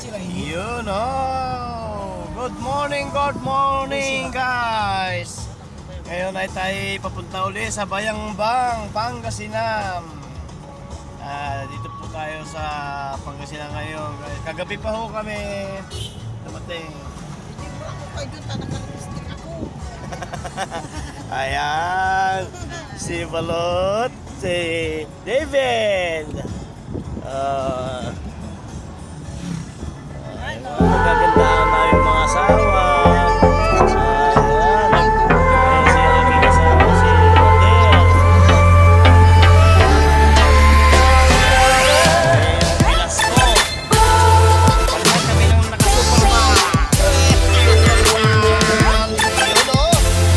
You know. Good morning guys. Ngayon ay tayo papunta uli sa Bayambang, Pangasinan. Dito po tayo sa Pangasinan ngayon. Kagabi pa ho kami dumating. Ayan, si Balot, si David. Magaganda na yung mga asawa. Ayan, si aking asawa, si Adele. Pilas ko. Pagkat kami nang naka-Superman.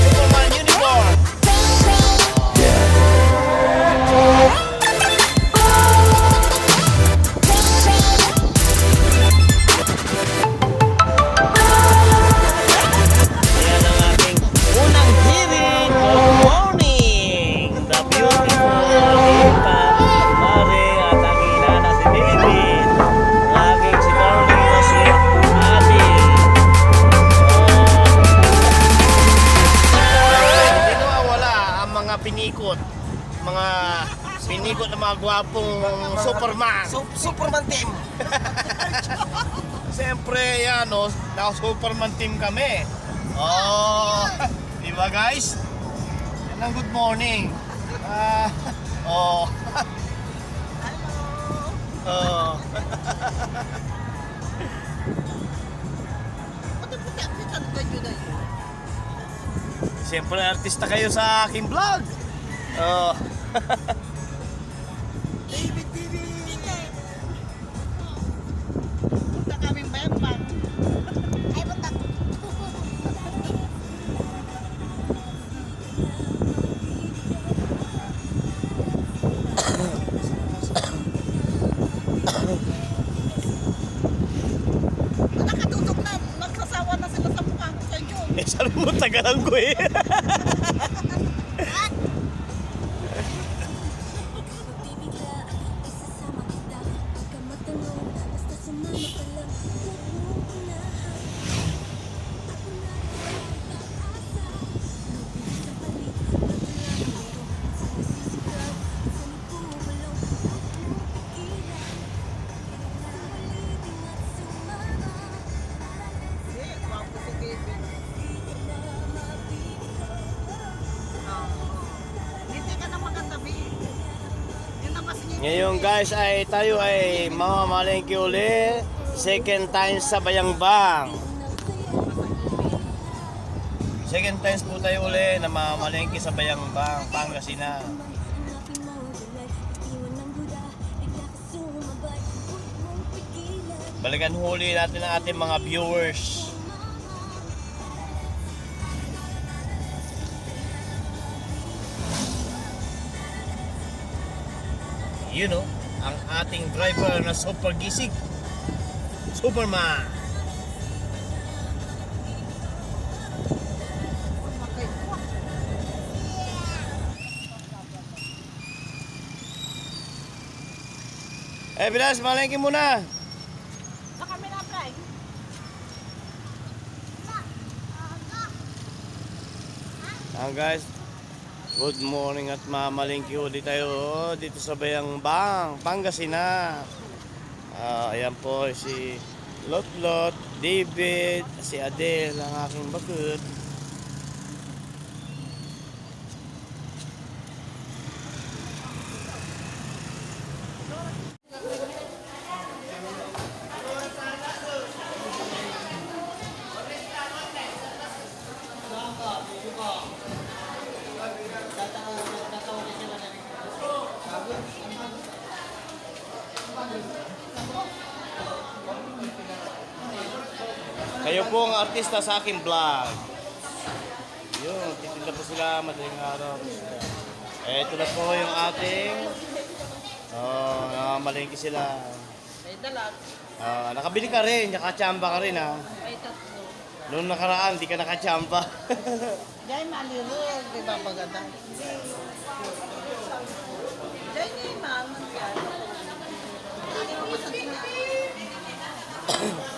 Superman uniform. Pinikot na mga gwapong Superman. Superman team. Siyempre yan o, Superman team kami. Oh, di ba guys? Yan ang good morning. Oh. Oh. Siyempre artista kayo sa aking vlog. Oh. David TV. Punta kaming Bayambang. Ay, punta. Nakatutok na. Nagsasawa na sila sa mukha ko kay John. Eh, sabi mo tagalan ko eh. Ngayon guys ay tayo ay mamamalengke uli. Second time sa Bayambang. Second times po tayo uli na mamamalengke sa Bayambang, Pangasinan. Balikan huli natin ang ating mga viewers. You know, ang ating driver na super gisig, Superman. Eh, Bilas, malengke muna. Sa camera, Fry. Guys, good morning at mamalengke ulit tayo dito sa Bayambang, Pangasinan. Ayan po si Lot, David, si Adele, ang aking bakit. Kayo po ang artista sa aking vlog. Yun, titinda po sila madaling araw. Ito na po yung ating nakamalengke sila. May dalag. Nakabili ka rin, nakachamba ka rin ha. May tatlo. Noong nakaraan, di ka nakachamba. Diyan malirog, di ba maganda? Diyan ni ma'am. Ano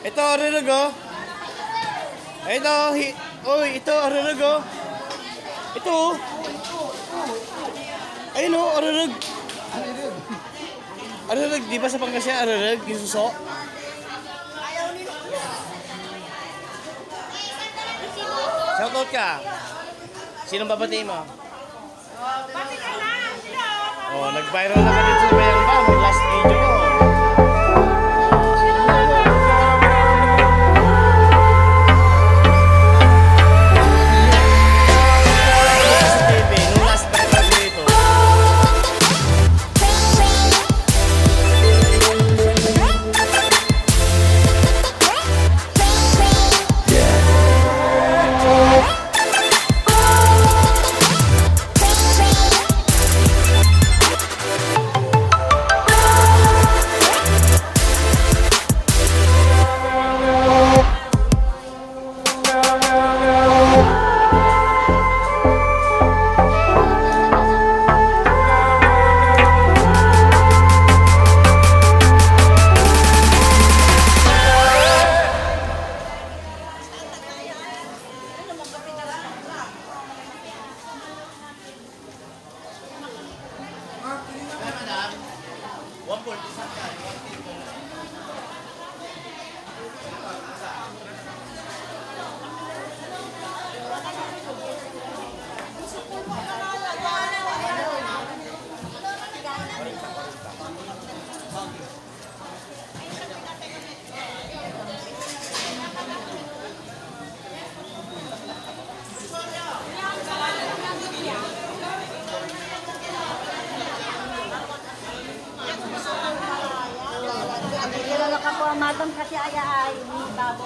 Ito, arurug oh. Ito, oy, ito, arurug oh. Ito oh. Ayun oh, arurug. Arurug, di ba sa Pangasinan, arurug, yung suso? Shoutout ka. Sinong babatiin mo? Pati ka na! Sino? Oh, nag-viral na ka din sa Bayang Ba, yung last video ko. Sa TV, nung last viral ko ito. Kilala ka po ang madam kasi ay babo.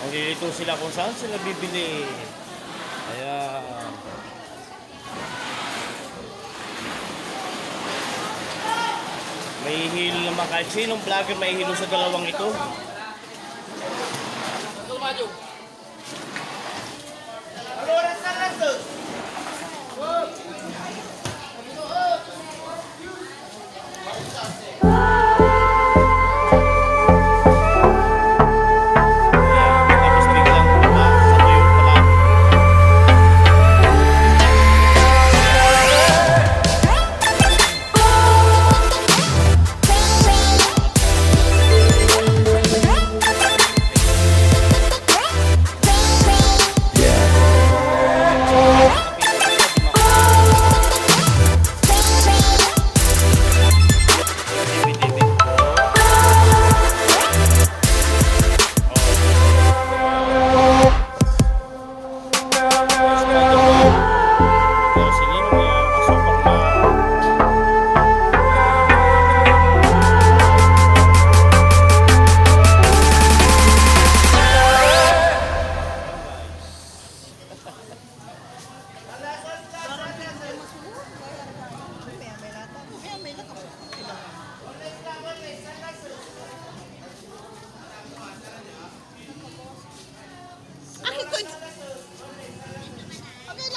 Nandito sila kung saan sila bibili. Ayan. May hilo naman kahit sinong vlogger may hilo sa dalawang ito. Tapos biglang sa tuyo pala.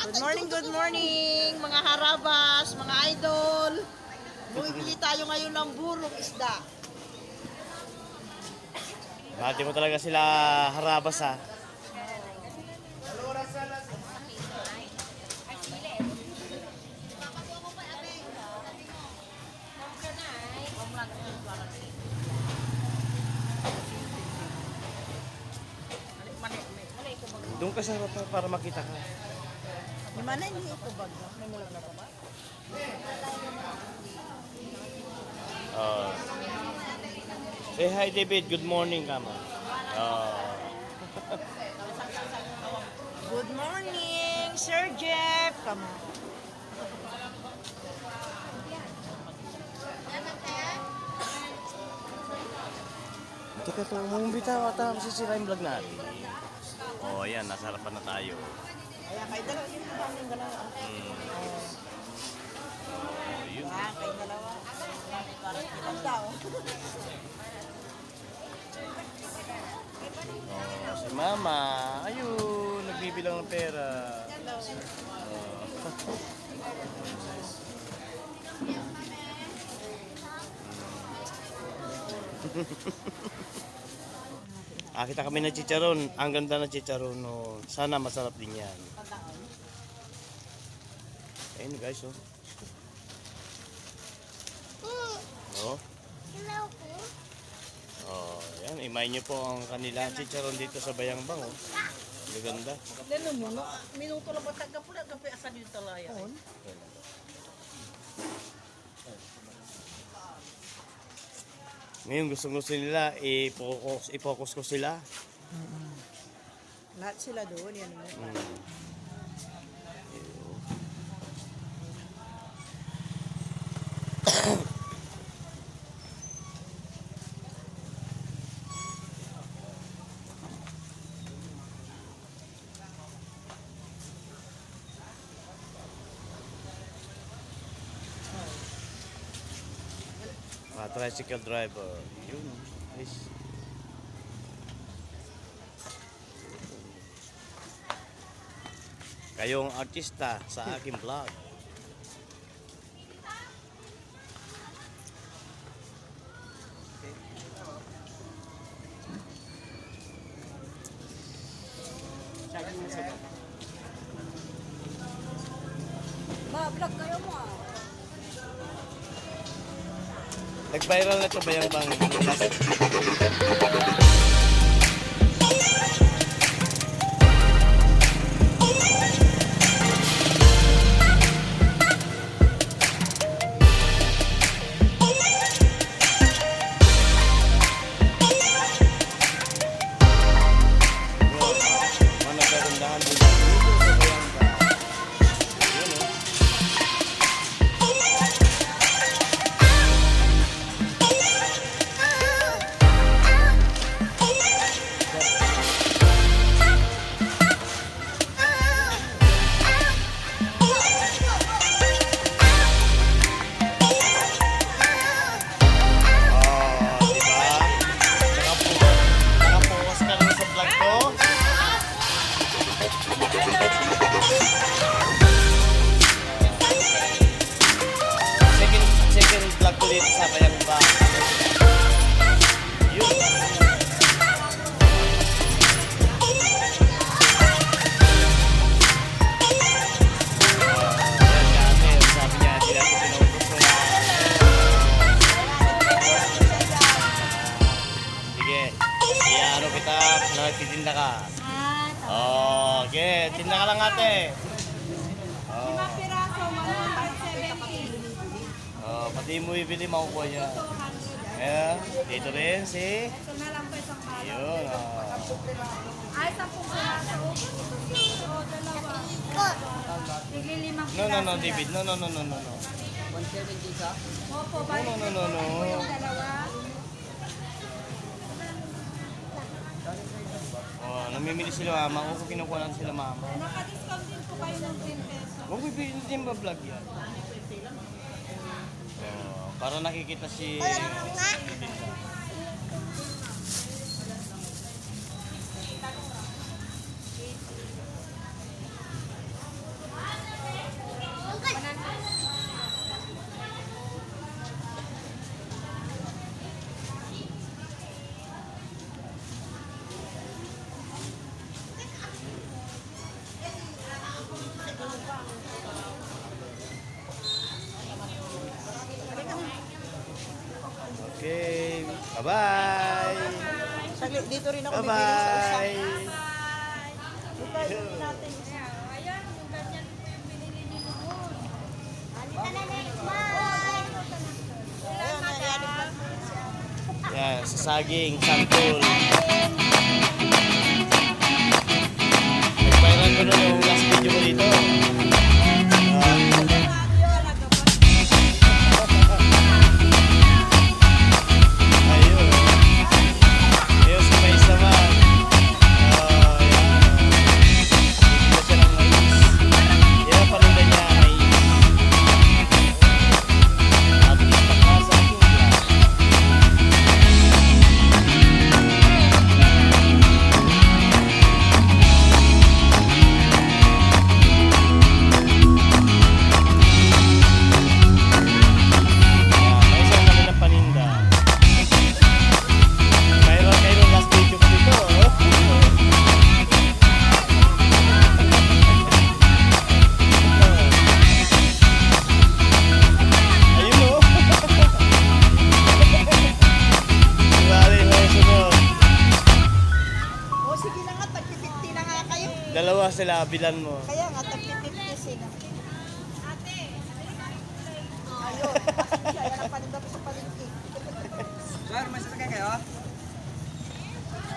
Good morning, mga harabas, mga idol. Bumibili tayo ngayon ng burong isda. Bati mo talaga sila harabas ha. Doon ka sa harap para makita ka. Di mana ini ito bag? May mulag na pa ba? Oh. Say hi David, good morning kama. Oh. Good morning, Sir Jeff. Come on. Teka to, mong bitaw ata masisira yung vlog natin. Oh, ayan, nasa harapan na tayo. Kaya kayo dalawa yung kaming dalawa. Oh, yun. Ah, kayo dalawa. Parang ilang tao. Oh, si Mama, ayun, nagbibilang ng pera. Oh. Kita kami ng chicharon. Ang ganda ng chicharon. No. Sana masarap din yan. Ayun guys, oh. Oh. Oh, yan. Imayin nyo po ang kanila chicharon dito sa Bayangbang, oh. Ang ganda. Lalo mo, no? Minuto lang ba taga po na kape asan yung talaya? Ngayon gusto nila i-focus ko sila. Lahat sila doon, yan mo. Mga tricycle driver. Yun. Guys. Kayong artista sa aking vlog. Ma-vlog kayo mo ah. Nag-viral na ito Bayangbang. Nagkagandahan din dito sa Bayangbang. Yun, oh. Oh, diba? Nakapokus ka rin sa vlog ko. Second vlog ko dito sa Bayangbang. Yun. Yan kasi, sabi niya, sila ito pinaubos ko na. Sige, iano kita, nagtitinda ka. Oh, okay, tinda ka lang ate. Oh. Piraso, 170. Oh, pati mo ibili makukuha niya. Ayan, dito rin si... Ito na lang po isang palo. Yun, oh. Ay, 10 piraso. O, dalawa. Bigli 5 No, piraso. David. No. Opo, balik No. po yung dalawa. Oh, namimili sila mama. Huwag ko kinukuha lang sila mama. Naka-discount din po kayo ng 10 peso. Huwag pipili din ba vlog yan? Oh, para nakikita si... Bye-bye. Saglit, dito rin ako bibili sa isa. Bye-bye. Ito, yun natin isa. Ayan, yung ganyan po yung binili niyo noon. Ayan, ayan. Yan, sa saging, santol. Nagpairan ko nun yung last video ko dito. Ayun. Ayun, si Mais naman. Ayan. Bibigyan siya ng mais. Yan ang paninda niya, mais. At sa aking vlog. May isang kami ng paninda. Mayroon last video ko dito. Ayun o. Sumali na yung sunod. O, sige na nga, tagpi-50 na nga kayo. Dalawa sila, bilan mo. Kaya nga, tagpi-50 sila. Ayun, pasensya, yan ang paninda ko sa palengke. Sir, may sasakyan kayo?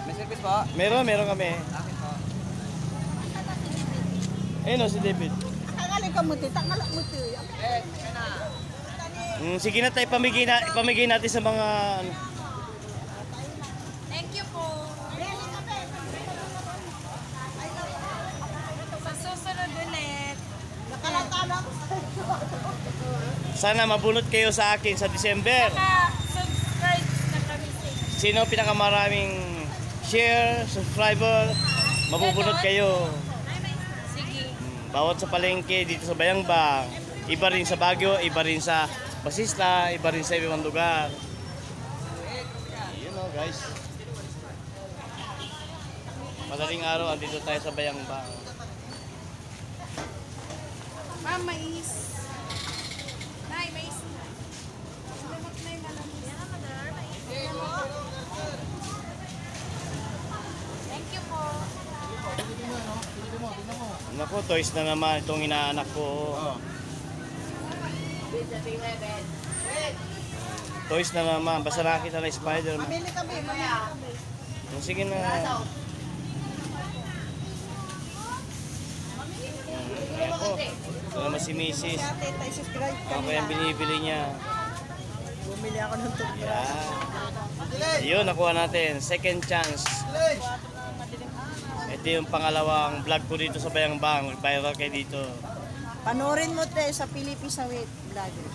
May service po? Meron kami. Akin po. Ayun o, si David. Kangaling ka muti, tangalak muti. Eh, kaya na. Sige na tayo, ipamigay natin sa mga... ano. Thank you po. Sa susunod ulit. Nakalantalang. Sana mabunot kayo sa akin sa December. Subscribe na kami sa inyo. Sino pinakamaraming share, subscriber, mabubunot kayo. Sige. Bawat sa palengke dito sa Bayangbang, iba rin sa Baguio, iba rin sa Basista, iba rin sa ibang lugar. Yun o guys. Madaling araw, andito tayo sa Bayangbang. Ma'am, mais. Nay, mais. Salamat na yung malamis. Yan naman, mais. Thank you po. Naku, toys na naman itong inaanak ko. Toys na naman, basta nakita na Spider-Man. Mamili kami, mamili kami. Sige na. Ayan po. Ito naman si Mrs. Si ate, tayo subscribe ka Ako yung binibili niya. Bumili ako ng toothbrush. Yan. Yun, nakuha natin. Second chance. Ito yung pangalawang vlog ko dito sa Bayangbang. Viral kayo dito. Panoorin mo te sa Philippines sa Wait Vlogger.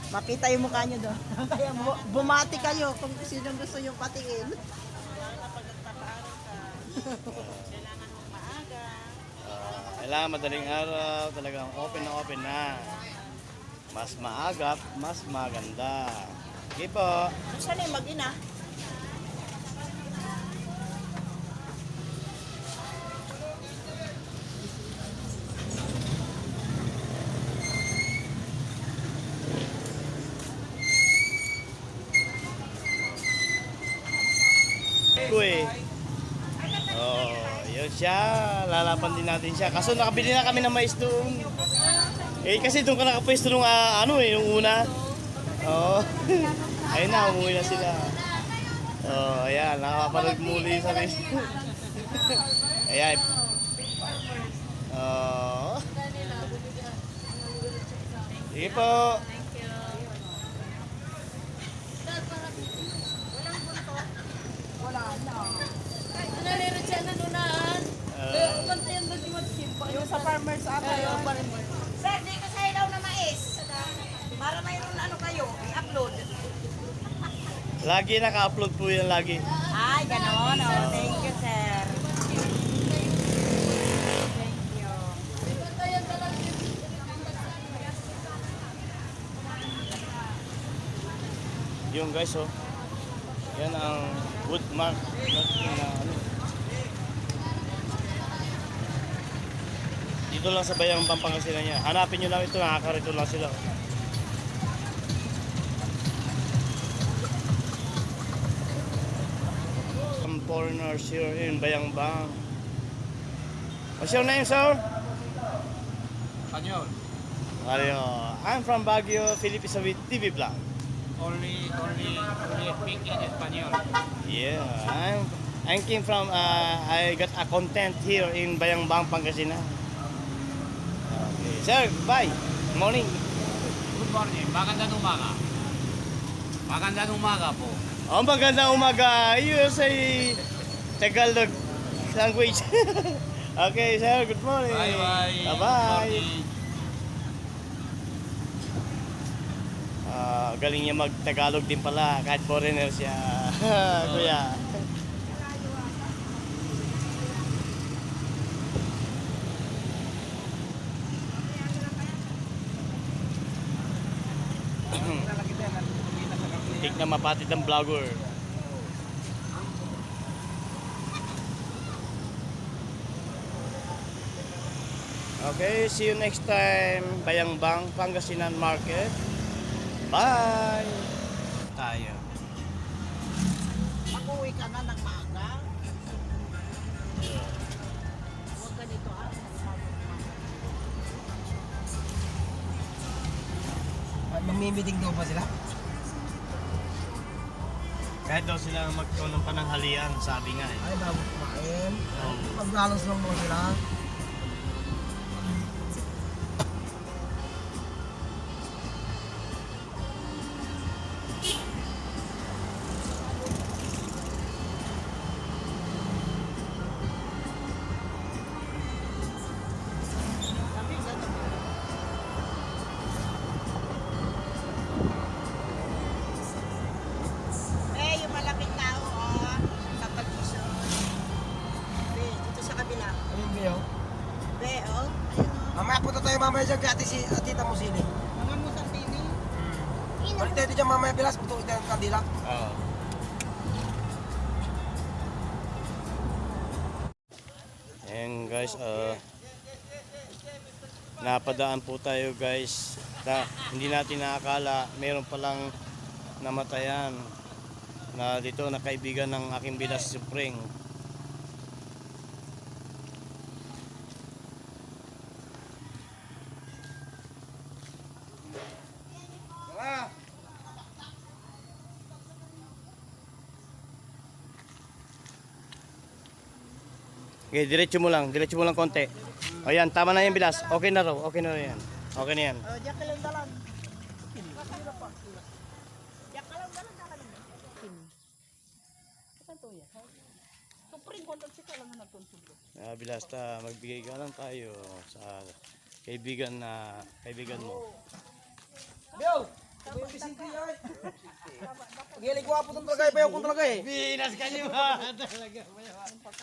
Makita yung mukha nyo doon. Kaya bumati kayo kung sino gusto yung patingin. Kailangan madaling araw. Talagang open na. Mas maagap, mas maganda. Okay po. Saan yung mag-ina? Kuy. Oh, yun siya. Lalaban din natin siya. Kaso nakabili na kami ng mais doon. Eh kasi doon ka nakapwesto nung nung una. Oo. Ayun na, umuwi na sila. Oh, ayan, nakapanood muli sa Facebook. Ayan. Oh. Sige po. Naliro siya na nunaan. Yung sa farmers ako. Sir, di ka sa ilaw na mais. Para mayroon ano kayo, i-upload. Lagi naka-upload po yan lagi. Ay, gano'n. Oh, thank you, sir. Thank you. Yung guys, oh. Yan ang wood mark na ano. Dito lang sa bayang Pampangasinan niya. Hanapin nyo lang ito, nakakarito lang sila. foreigners here in Bayambang. What's your name, sir? Spanyol. Mario. I'm from Baguio, Philippines with TV Vlog. Only speak in Spanyol. Yeah, I came from I got a content here in Bayambang, Pangasinan. Okay, sir, bye. Morning. Good morning. Magandang umaga. Magandang umaga po. Oh, magandang umaga. You say Tagalog language. Okay, sir. Good morning. Bye-bye. Bye-bye. Galing niya mag-Tagalog din pala kahit foreigner siya. Kuya. Tik na mapatid ng vlogger. Okay, see you next time. Bayambang, Pangasinan Market. Bye! Tayo. Mag-uwi ka na ng maaga. Huwag ka dito Mamimiting daw ba sila? Kahit daw sila magkaroon ng pananghalian, sabi nga eh. Ay, bago kumain. Oh. Maglalos lang mo sila. Eh, yung malaking tao, oh. Sa pag-ison. Eh, dito sa kabila. Ayun, Biyo. Be, oh. Ayun, oh. Mamaya punta tayo mamaya dyan kay Tita Musini. Mga musardini. Balik tayo dyan mamaya bilas, puto tayo ng kandila. Oo. Ayan guys, napadaan po tayo guys. Hindi natin nakakala, meron palang namatayan na dito na kaibigan ng aking bilas Spring. Okay, diretso mo lang konti. O yan, tama na yan bilas. Okay na raw, okay na yan. Okay na yan. Oh, diyan ka lang dalan. Diyan ka lang dalan. Saan to yan? Supring kontak si ka lang na tuntulo. Bilas ta, magbigay ka lang tayo sa kaibigan mo. Biyo! Ito yung bisita yan. Pag-ilig wapo itong talaga, ipayaw kong talaga eh. Binas ka niyo ba? Talaga,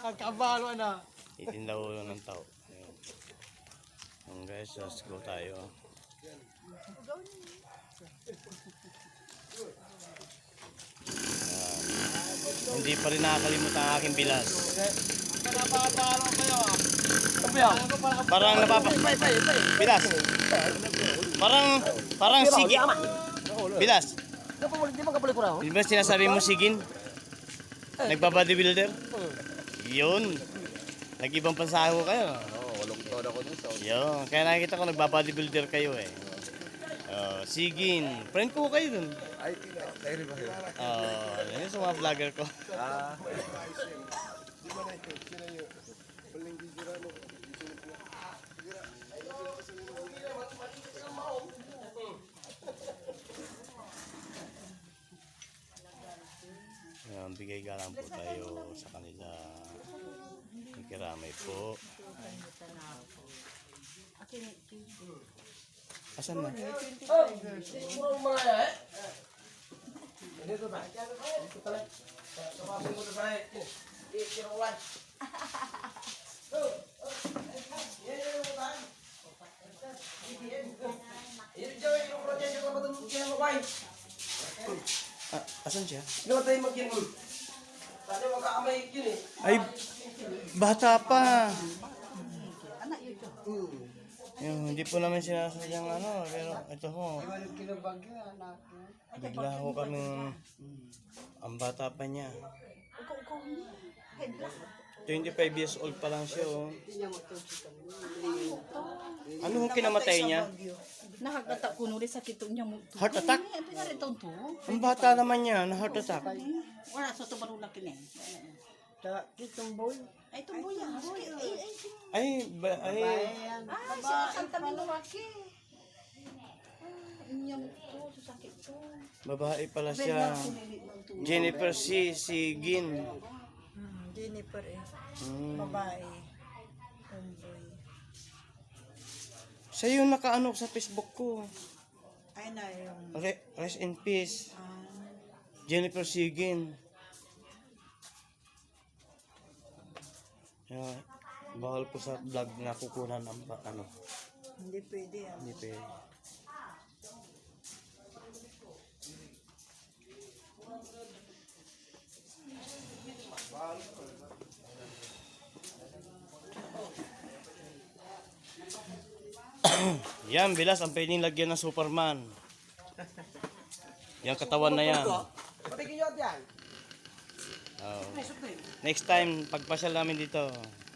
magkabalo na. Itindaw ng tao. Ayan guys, let's go tayo. Hindi pa rin nakakalimutan ang aking bilas. Parang bilas. Parang sige. Bilas. Di ba kapalit ko raw? Di ba sinasabi mo sigin? Nagbabodybuilder? Yun. Nag-ibang pansaho kayo. Oo, walong taon ako dun sa Yun. Kaya nakikita ko nagbabodybuilder kayo eh. Sigin. Friend ko kayo dun. Ay, tayo rin ba sila? Yan sa mga vlogger ko. Ah, Yan, bigay galang po tayo sa kanila. Nakiramay po. Asan na? Murang mga eh. Dito ba? Dito pala. Kapasok mo ito ba eh. Kirawan. Asan siya? Ay, bata pa. Yung, hindi po namin sinasadyang ano, pero ito ho. Bigla ho kami, ang bata pa niya. 25 years old pa lang siya, oh. Ano ang kinamatay niya? Nakagata ko nuri sa kitong niya mo. Heart attack? Ay, pinarito to. Ang bata naman niya, na heart attack. Wala sa to barula kini. Kitong boy. Ay tumboy ya. Ay, ay, Ah, sa Santa Milwaukee. Inyam to sakit to. babae pala siya. Jennifer si Gin. Jennifer eh. Hmm. Babae. Tomboy. Siya yung nakaano sa Facebook ko. Ay na yung... Rest in peace. ah, Jennifer Sigin. Yeah, bawal po sa vlog na kukunan ng ano. hindi pwede ah. Hindi pwede. Yan, bilas ang pwedeng lagyan ng Superman. Yung katawan na yan. Patigin nyo yan. Oh. Next time, pagpasyal namin dito,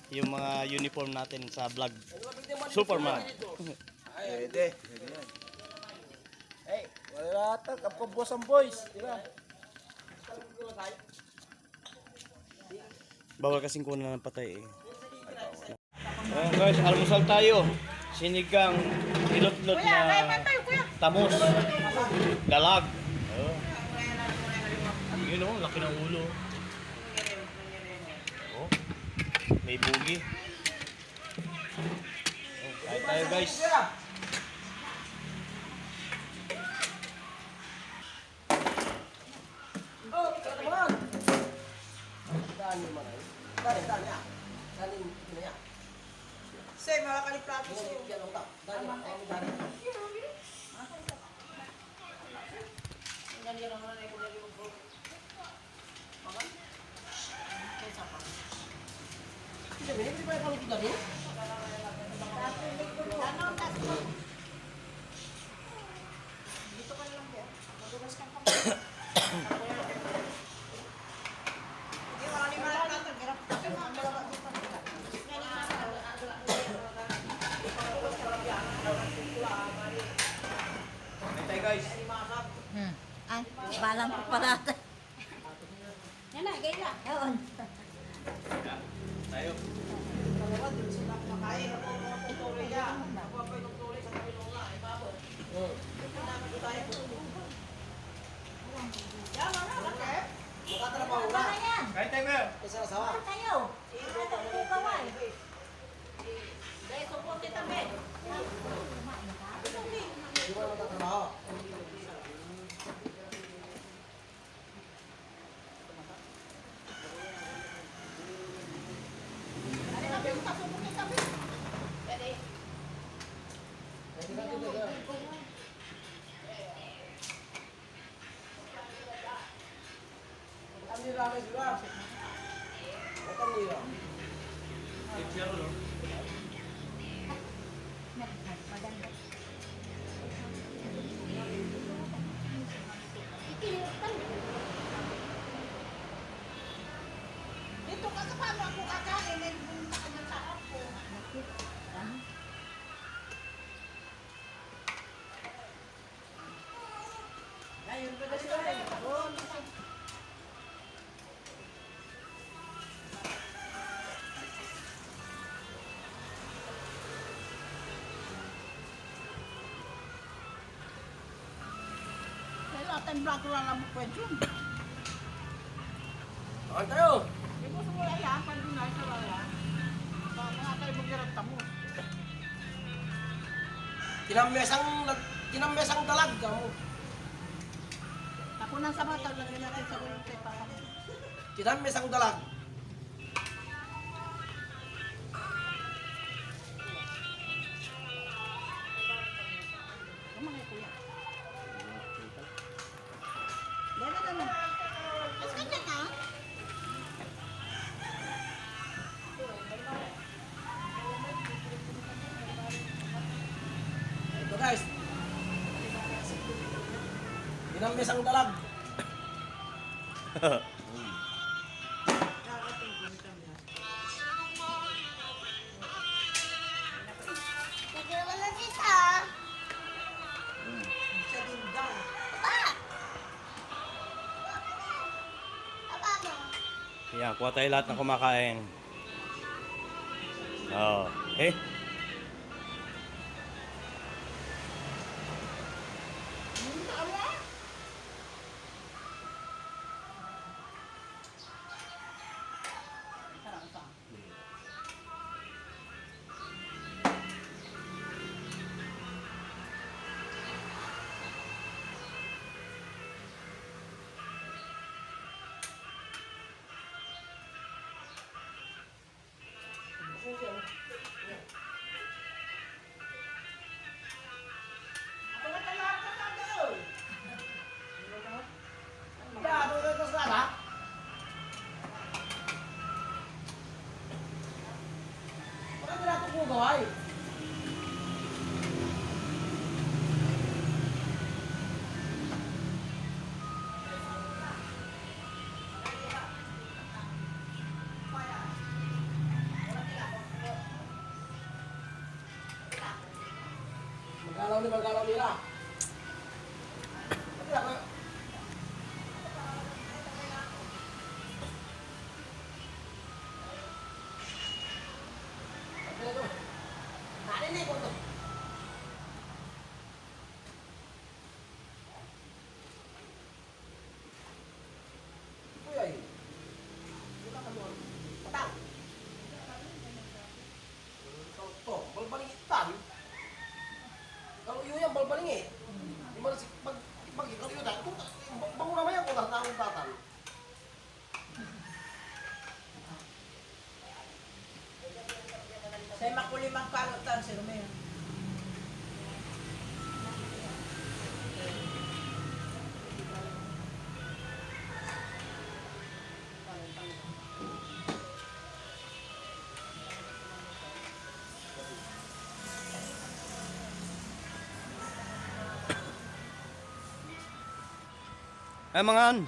yung mga uniform natin sa vlog. Superman. Pwede. Hey, wala ata. Kapkabos ang boys. Diba? Bawal kasing kunan ng patay eh. Ayan guys, almusal tayo. Sinigang, ilot-lot na tamos. Dalag. Oh. Yun oh, laki ng ulo. Oh. May bugi. Oh, kain tayo guys. Oh, kataman. Dani mo na. Dani ah. Dani mo na. Say, makakaliplato sa'yo. Yan ang tak. Dani. Hindi pa yung kita din? Kain tayo guys. Ay, balang ko pala. Yan na, gay na. Ewan. Tayo. Matatrabaho na. Kain tayo kuya. Isa na sawa. Tayo. Ito ko kaway. Dahil support kita, Ben. Di ba matatrabaho? Ang nilala sila. Ang nilala. Dito ka sa paano ako kakain, ay pumunta ka ng sarap ko. Ayun ba na sila eh. Kaya atin black lang ang kwento. Saan tayo? Di mo sa wala yan, pwede na sa wala. Mga tayo mag-irap tamo. Kinamesang dalag ka mo. Ako nang sa mata, lagyan natin sa ulo kay Papa. Kinamesang dalag. Ano mga kuya? Dali na na. Mas kanya ka? Ito guys. Kinamesang dalag. Yan, kuha tayo lahat ng kumakain. Oo. Eh? Magkalaw nila. Narinig ko to. Kuya, kita ka doon. Patang. To, balbaling itan. Kalau iyo yang balbaling eh. Gimana sih pag kalau iyo dah, bangun namanya kok tatan. Say makulimang kalutan si Romeo. Eh, mangan.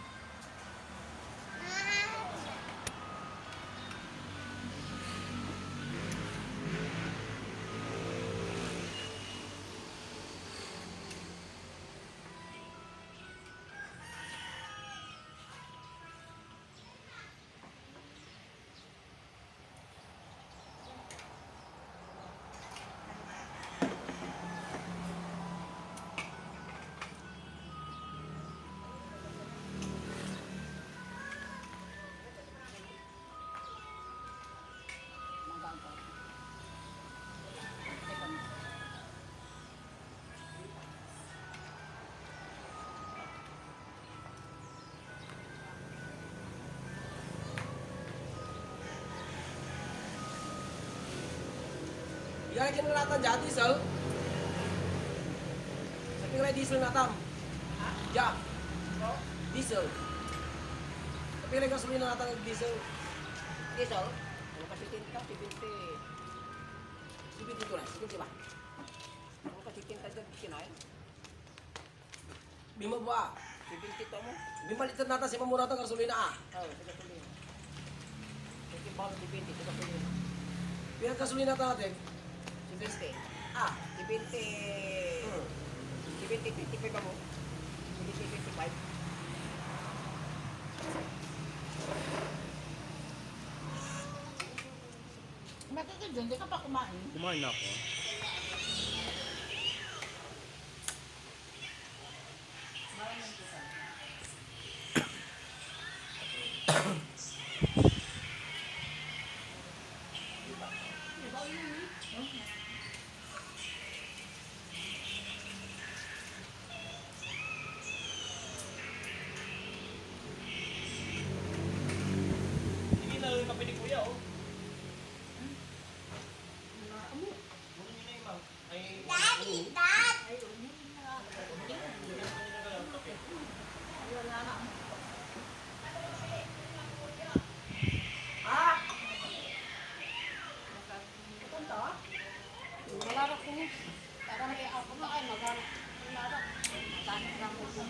Yang kinalatan jadi diesel. Sabi nga diesel natam. Ja. Diesel. Sabi nga gasolina natam diesel. Diesel. Ano kasi tinta, 70. 70 itu lah, 70 lah. Ano kasi tinta dyan, kinay? Bima buah. 70 to mo? 5 liter nata si mamura tang gasolina ah. Oo, tiga tuloy. Kasi bawal 70, tiga tuloy. Pihak gasolina natin. 70. Ah, 70. 70, 55 ba mo? 70, 55. Bakit ka dyan? Di ka pa kumain? Kumain na ako. Hindi na yung kape ni Kuya, oh. Malarap ko. Para may ako na ay malarap. Malarap. Tanong lang ko po.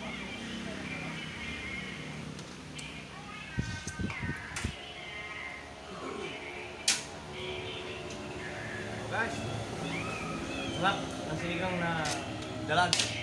Guys, sarap ng sinigang na dalag.